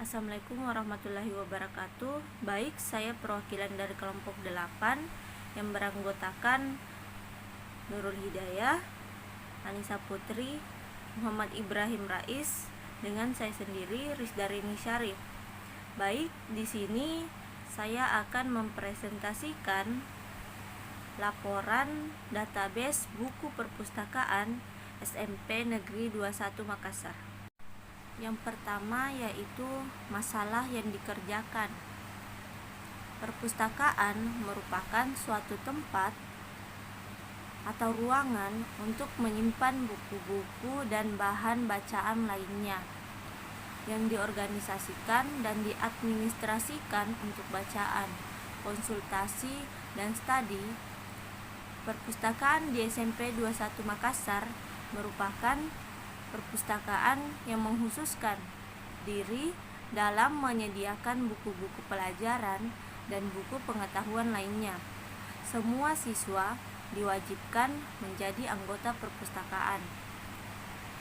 Assalamualaikum warahmatullahi wabarakatuh. Baik, saya perwakilan dari kelompok 8 yang beranggotakan Nurul Hidayah, Anissa Putri, Muhammad Ibrahim Rais, dengan saya sendiri Rizdarini Syarif. Baik, di sini saya akan mempresentasikan laporan database buku perpustakaan SMP Negeri 21 Makassar. Yang pertama yaitu masalah yang dikerjakan. Perpustakaan merupakan suatu tempat atau ruangan untuk menyimpan buku-buku dan bahan bacaan lainnya yang diorganisasikan dan diadministrasikan untuk bacaan, konsultasi, dan studi. Perpustakaan di SMP 21 Makassar merupakan perpustakaan yang mengkhususkan diri dalam menyediakan buku-buku pelajaran dan buku pengetahuan lainnya. Semua siswa diwajibkan menjadi anggota perpustakaan.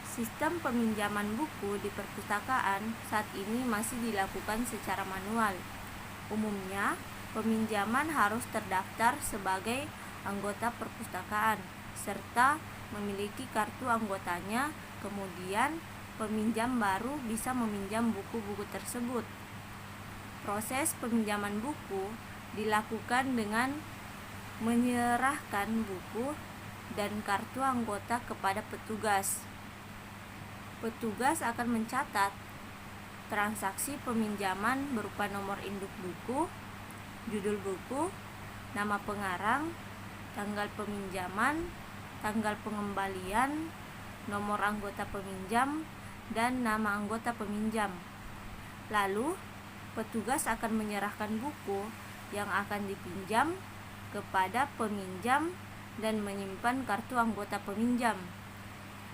Sistem peminjaman buku di perpustakaan saat ini masih dilakukan secara manual. Umumnya, peminjaman harus terdaftar sebagai anggota perpustakaan serta memiliki kartu anggotanya. Kemudian, peminjam baru bisa meminjam buku-buku tersebut. Proses peminjaman buku dilakukan dengan menyerahkan buku dan kartu anggota kepada petugas. Petugas akan mencatat transaksi peminjaman berupa nomor induk buku, judul buku, nama pengarang, tanggal peminjaman, tanggal pengembalian, nomor anggota peminjam, dan nama anggota peminjam. Lalu, petugas akan menyerahkan buku yang akan dipinjam kepada peminjam dan menyimpan kartu anggota peminjam.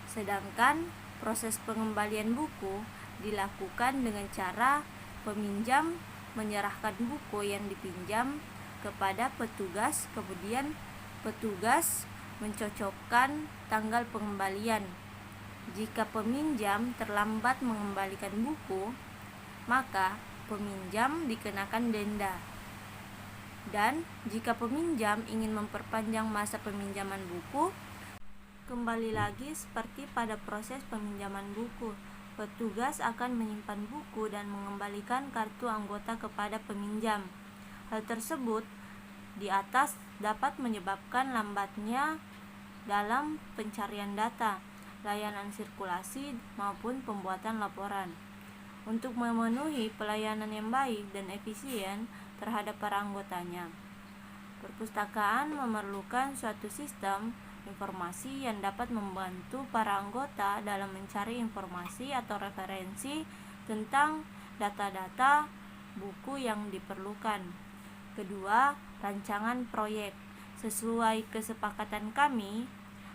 Sedangkan proses pengembalian buku dilakukan dengan cara peminjam menyerahkan buku yang dipinjam kepada petugas, kemudian petugas mencocokkan tanggal pengembalian. Jika peminjam terlambat mengembalikan buku, maka peminjam dikenakan denda. Dan jika peminjam ingin memperpanjang masa peminjaman buku, kembali lagi seperti pada proses peminjaman buku, petugas akan menyimpan buku dan mengembalikan kartu anggota kepada peminjam. Hal tersebut di atas dapat menyebabkan lambatnya dalam pencarian data, layanan sirkulasi, maupun pembuatan laporan. Untuk memenuhi pelayanan yang baik dan efisien terhadap para anggotanya, perpustakaan memerlukan suatu sistem informasi yang dapat membantu para anggota dalam mencari informasi atau referensi tentang data-data buku yang diperlukan. Kedua, rancangan proyek. Sesuai kesepakatan kami,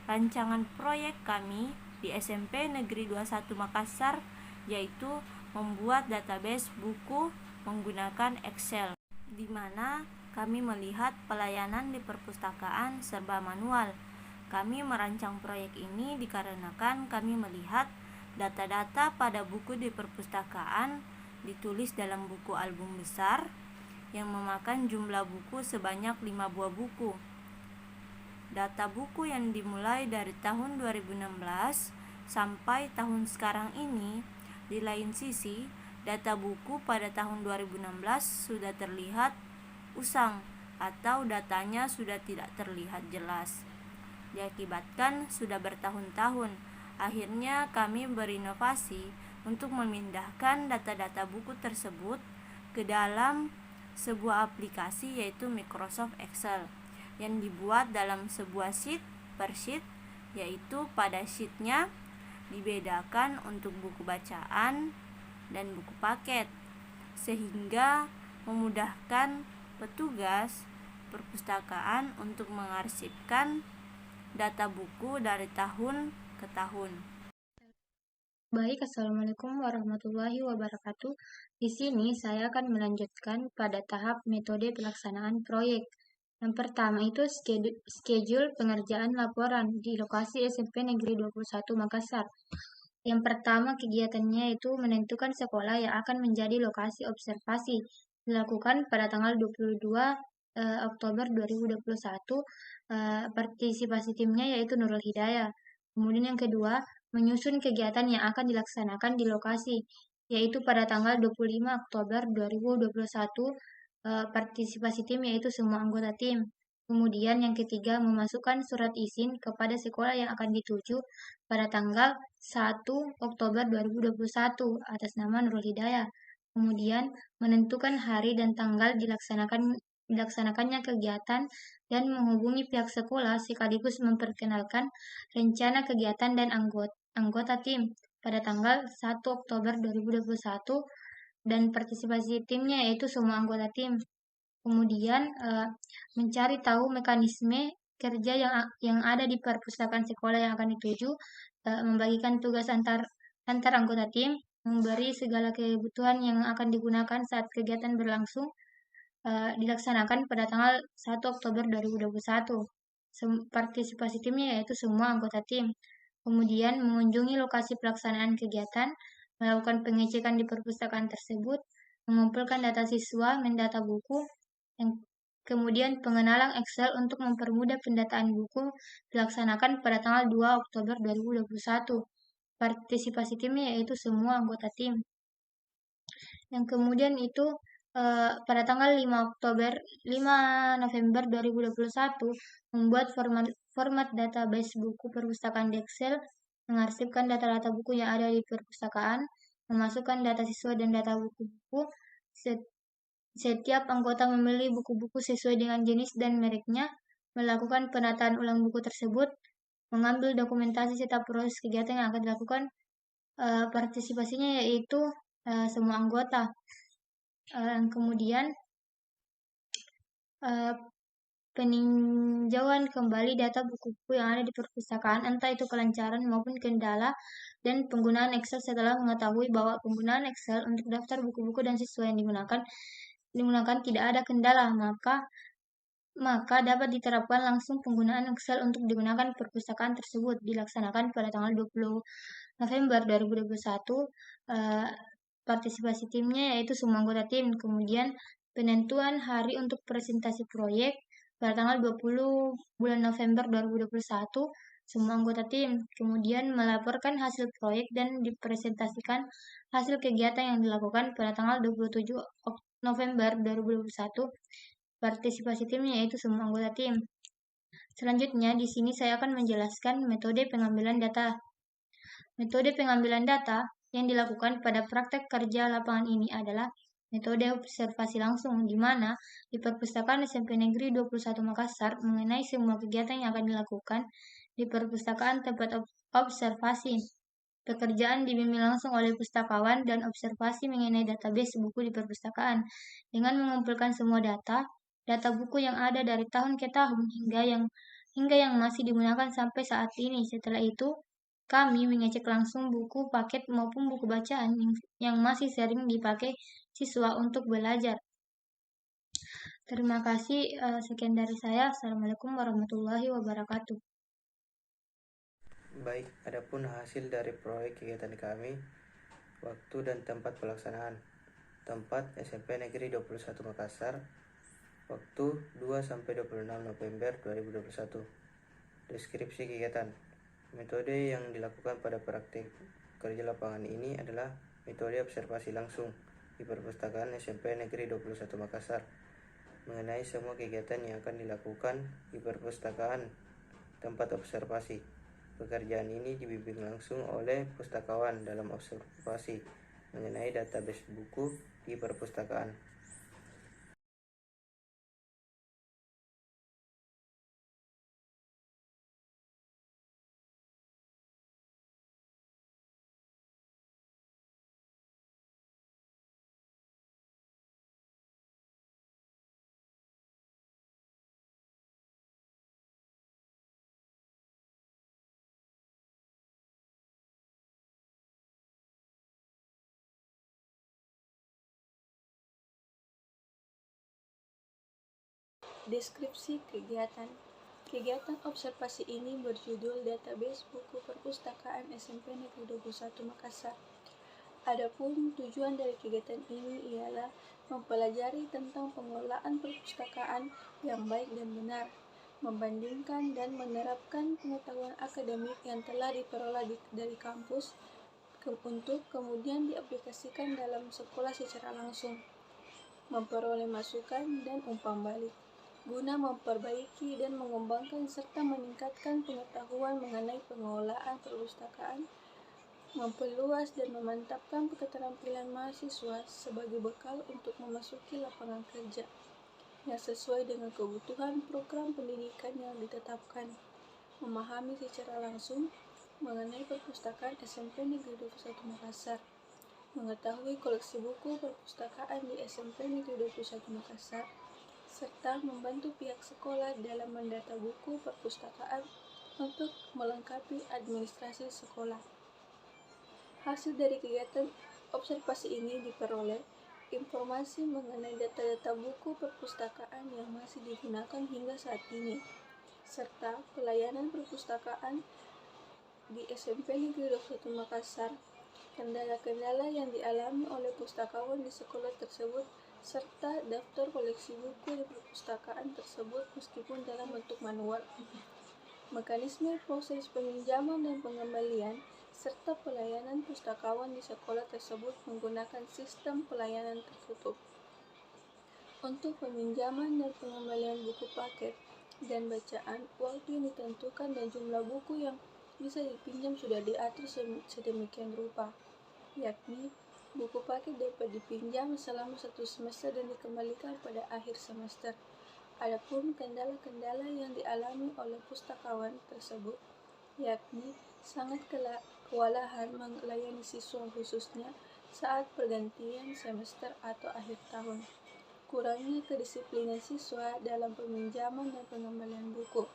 rancangan proyek kami di SMP Negeri 21 Makassar yaitu membuat database buku menggunakan Excel, di mana kami melihat pelayanan di perpustakaan serba manual. Kami merancang proyek ini dikarenakan kami melihat data-data pada buku di perpustakaan ditulis dalam buku album besar yang memakan jumlah buku sebanyak 5 buah buku. Data buku yang dimulai dari tahun 2016 sampai tahun sekarang ini. Di lain sisi, data buku pada tahun 2016 sudah terlihat usang atau datanya sudah tidak terlihat jelas. Diakibatkan sudah bertahun-tahun. Akhirnya kami berinovasi untuk memindahkan data-data buku tersebut ke dalam sebuah aplikasi yaitu Microsoft Excel yang dibuat dalam sebuah sheet per sheet, yaitu pada sheetnya dibedakan untuk buku bacaan dan buku paket, sehingga memudahkan petugas perpustakaan untuk mengarsipkan data buku dari tahun ke tahun. Baik, Assalamualaikum warahmatullahi wabarakatuh. Di sini saya akan melanjutkan pada tahap metode pelaksanaan proyek. Yang pertama itu schedule pengerjaan laporan di lokasi SMP Negeri 21 Makassar. Yang pertama kegiatannya itu menentukan sekolah yang akan menjadi lokasi observasi. Dilakukan pada tanggal 22 Oktober 2021. Partisipasi timnya yaitu Nurul Hidayah. Kemudian yang kedua, menyusun kegiatan yang akan dilaksanakan di lokasi, yaitu pada tanggal 25 Oktober 2021. Partisipasi tim yaitu semua anggota tim. Kemudian yang ketiga, memasukkan surat izin kepada sekolah yang akan dituju pada tanggal 1 Oktober 2021 atas nama Nurul Hidayah. Kemudian menentukan hari dan tanggal dilaksanakannya kegiatan dan menghubungi pihak sekolah sekaligus memperkenalkan rencana kegiatan dan anggota tim pada tanggal 1 Oktober 2021 dan partisipasi timnya yaitu semua anggota tim. Kemudian mencari tahu mekanisme kerja yang ada di perpustakaan sekolah yang akan dituju, membagikan tugas antar anggota tim, memberi segala kebutuhan yang akan digunakan saat kegiatan berlangsung, dilaksanakan pada tanggal 1 Oktober 2021. Partisipasi timnya yaitu semua anggota tim. Kemudian mengunjungi lokasi pelaksanaan kegiatan, melakukan pengecekan di perpustakaan tersebut, mengumpulkan data siswa, mendata buku, yang kemudian pengenalan Excel untuk mempermudah pendataan buku dilaksanakan pada tanggal 2 Oktober 2021. Partisipasi timnya yaitu semua anggota tim. Yang kemudian itu pada tanggal 5 November 2021 membuat format database buku perpustakaan di Excel, mengarsipkan data-data buku yang ada di perpustakaan, memasukkan data siswa dan data buku-buku. Setiap anggota memilih buku-buku sesuai dengan jenis dan mereknya, melakukan penataan ulang buku tersebut, mengambil dokumentasi serta proses kegiatan yang akan dilakukan. Partisipasinya yaitu semua anggota. Kemudian peninjauan kembali data buku-buku yang ada di perpustakaan, entah itu kelancaran maupun kendala, dan penggunaan Excel setelah mengetahui bahwa penggunaan Excel untuk daftar buku-buku dan siswa yang digunakan tidak ada kendala, maka dapat diterapkan langsung penggunaan Excel untuk digunakan perpustakaan tersebut. Dilaksanakan pada tanggal 20 November 2021. Partisipasi timnya yaitu semua anggota tim. Kemudian penentuan hari untuk presentasi proyek pada tanggal 20 bulan November 2021, semua anggota tim. Kemudian melaporkan hasil proyek dan dipresentasikan hasil kegiatan yang dilakukan pada tanggal 27 November 2021. Partisipasi timnya yaitu semua anggota tim. Selanjutnya, di sini saya akan menjelaskan metode pengambilan data. Metode pengambilan data yang dilakukan pada praktek kerja lapangan ini adalah metode observasi langsung, di mana di Perpustakaan SMP Negeri 21 Makassar mengenai semua kegiatan yang akan dilakukan di perpustakaan tempat observasi. Pekerjaan dibimbing langsung oleh pustakawan dan observasi mengenai database buku di perpustakaan dengan mengumpulkan semua data buku yang ada dari tahun ke tahun hingga yang masih digunakan sampai saat ini. Setelah itu, kami mengecek langsung buku paket maupun buku bacaan yang masih sering dipakai siswa untuk belajar. Terima kasih. Sekian dari saya. Assalamualaikum warahmatullahi wabarakatuh. Baik, adapun hasil dari proyek kegiatan kami, waktu dan tempat pelaksanaan. Tempat SMP Negeri 21 Makassar, waktu 2-26 November 2021. Deskripsi kegiatan. Metode yang dilakukan pada praktik kerja lapangan ini adalah metode observasi langsung di Perpustakaan SMP Negeri 21 Makassar mengenai semua kegiatan yang akan dilakukan di perpustakaan tempat observasi. Pekerjaan ini dibimbing langsung oleh pustakawan dalam observasi mengenai database buku di perpustakaan. Deskripsi kegiatan. Kegiatan observasi ini berjudul Database Buku Perpustakaan SMP Negeri 21 Makassar. Adapun tujuan dari kegiatan ini ialah mempelajari tentang pengelolaan perpustakaan yang baik dan benar, membandingkan dan menerapkan pengetahuan akademik yang telah diperoleh dari kampus untuk kemudian diaplikasikan dalam sekolah secara langsung, memperoleh masukan dan umpan balik, guna memperbaiki dan mengembangkan serta meningkatkan pengetahuan mengenai pengelolaan perpustakaan, memperluas dan memantapkan keterampilan mahasiswa sebagai bekal untuk memasuki lapangan kerja yang sesuai dengan kebutuhan program pendidikan yang ditetapkan, memahami secara langsung mengenai perpustakaan SMP Negeri 21 Makassar, mengetahui koleksi buku perpustakaan di SMP Negeri 21 Makassar, serta membantu pihak sekolah dalam mendata buku perpustakaan untuk melengkapi administrasi sekolah. Hasil dari kegiatan observasi ini diperoleh informasi mengenai data-data buku perpustakaan yang masih digunakan hingga saat ini, serta pelayanan perpustakaan di SMP Negeri 21 Makassar, kendala-kendala yang dialami oleh pustakawan di sekolah tersebut, serta daftar koleksi buku di perpustakaan tersebut meskipun dalam bentuk manual, mekanisme proses peminjaman dan pengembalian, serta pelayanan pustakawan di sekolah tersebut menggunakan sistem pelayanan tertutup. Untuk peminjaman dan pengembalian buku paket dan bacaan, waktu yang ditentukan dan jumlah buku yang bisa dipinjam sudah diatur sedemikian rupa, yakni buku paket dapat dipinjam selama 1 semester dan dikembalikan pada akhir semester. Adapun kendala-kendala yang dialami oleh pustakawan tersebut, yakni sangat kewalahan melayani siswa khususnya saat pergantian semester atau akhir tahun, kurangnya kedisiplinan siswa dalam peminjaman dan pengembalian buku.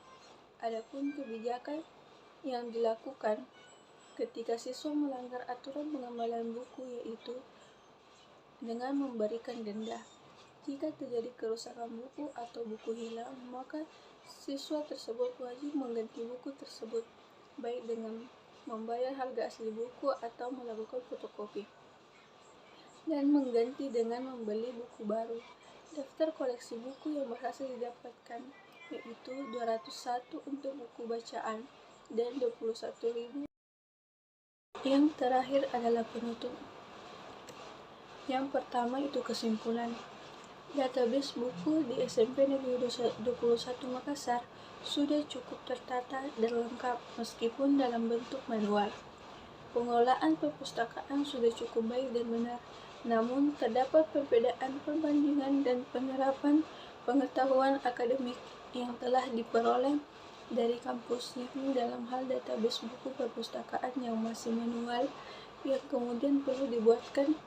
Adapun kebijakan yang dilakukan ketika siswa melanggar aturan pengembalian buku, yaitu dengan memberikan denda. Jika terjadi kerusakan buku atau buku hilang, maka siswa tersebut wajib mengganti buku tersebut, baik dengan membayar harga asli buku atau melakukan fotokopi, dan mengganti dengan membeli buku baru. Daftar koleksi buku yang berhasil didapatkan yaitu 201 untuk buku bacaan dan 21.000. Yang terakhir adalah penutup. Yang pertama itu kesimpulan. Database buku di SMP Negeri 21 Makassar sudah cukup tertata dan lengkap meskipun dalam bentuk manual. Pengelolaan perpustakaan sudah cukup baik dan benar, namun terdapat perbedaan perbandingan dan penerapan pengetahuan akademik yang telah diperoleh dari kampus, yakni dalam hal database buku perpustakaan yang masih manual yang kemudian perlu dibuatkan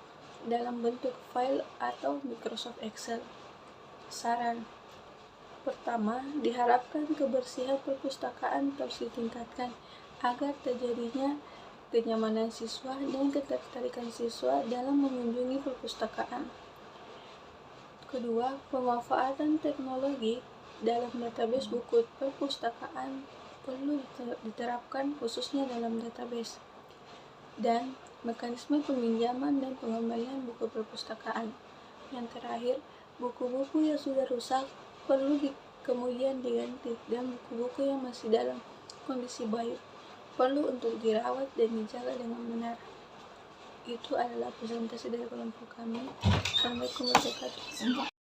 dalam bentuk file atau Microsoft Excel. Saran pertama, diharapkan kebersihan perpustakaan terus ditingkatkan agar terjadinya kenyamanan siswa dan ketertarikan siswa dalam mengunjungi perpustakaan. Kedua, pemanfaatan teknologi dalam database buku perpustakaan perlu diterapkan khususnya dalam database. Dan mekanisme peminjaman dan pengembalian buku perpustakaan. Yang terakhir, buku-buku yang sudah rusak perlu kemudian diganti, dan buku-buku yang masih dalam kondisi baik perlu untuk dirawat dan dijaga dengan benar. Itu adalah presentasi dari kelompok kami. Assalamualaikum warahmatullahi wabarakatuh.